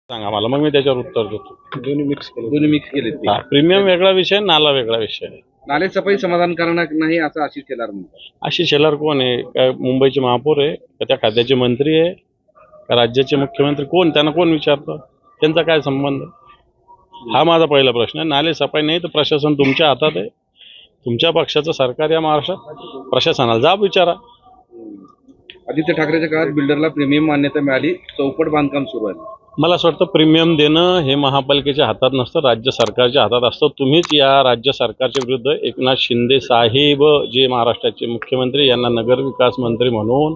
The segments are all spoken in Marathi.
सांगा मला, मग मी त्याच्यावर उत्तर देतो. दोन्ही मिक्स केले ते. प्रीमियम वेगळा विषय, नाला वेगळा विषय. नाले सफाई समाधानकारक नाही असं आशिष शेलार म्हणतात. आशिष शेलार कोण आहे? काय मुंबईचे महापौर आहे का? त्या खात्याचे मंत्री आहे का? राज्याचे मुख्यमंत्री कोण? त्यांना कोण विचारतं? त्यांचा काय संबंध? हा माझा पहिला प्रश्न आहे. नाले सफाई नाही तर प्रशासन तुमच्या हातात आहे. तुमच्या पक्षाचं सरकार या महाराष्ट्रात, प्रशासनाला जाब विचारा. आदित्य ठाकरेच्या काळात बिल्डरला प्रीमियम मान्यता मिळाली, चौपट बांधकाम सुरू आहे. मला असं वाटतं प्रीमियम देणं हे महापालिकेच्या हातात नसतं, राज्य सरकारच्या हातात असतं. तुम्हीच या राज्य सरकारच्या विरुद्ध एकनाथ शिंदे साहेब जे महाराष्ट्राचे मुख्यमंत्री, यांना नगर विकास मंत्री म्हणून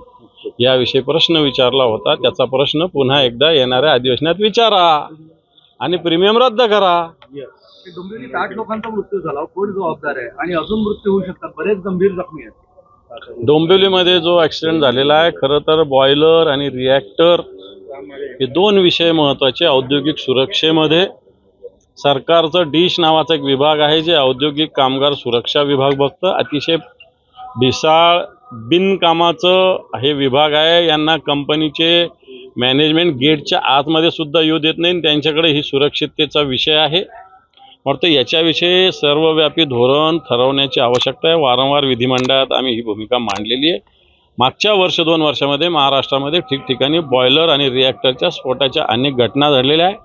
याविषयी प्रश्न विचारला होता. त्याचा प्रश्न पुन्हा एकदा येणाऱ्या अधिवेशनात विचारा आणि प्रीमियम रद्द करा. डोंबिवलीत 8 लोकांचा मृत्यू झाला, कोण जबाबदार आहे? आणि अजून मृत्यू होऊ शकतात, बरेच गंभीर जखमी आहेत. डोंबिवलीमध्ये जो ॲक्सिडेंट झालेला आहे, खरं तर बॉयलर आणि रिॲक्टर हे दोन विषय महत्त्वाचे. औद्योगिक सुरक्षेमध्ये सरकारचं डिश नावाचा एक विभाग आहे जे औद्योगिक कामगार सुरक्षा विभाग बघतं. अतिशय ढिसाळ बिनकामाचं हे विभाग आहे. यांना कंपनीचे मॅनेजमेंट गेटच्या आतमध्ये सुद्धा येऊ देत नाही. त्यांच्याकडे ही सुरक्षिततेचा विषय आहे. वाटतं याच्याविषयी सर्वव्यापी धोरण ठरवण्याची आवश्यकता आहे. वारंवार विधिमंडळात आम्ही ही भूमिका मांडलेली आहे. मागच्या 1-2 वर्षामध्ये महाराष्ट्रामध्ये ठिकठिकाणी बॉयलर आणि रिॲक्टरच्या स्फोटाच्या अनेक घटना घडलेल्या आहे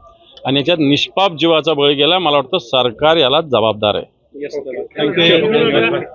आणि याच्यात निष्पाप जीवाचा बळी गेला. मला वाटतं सरकार याला जबाबदार आहे.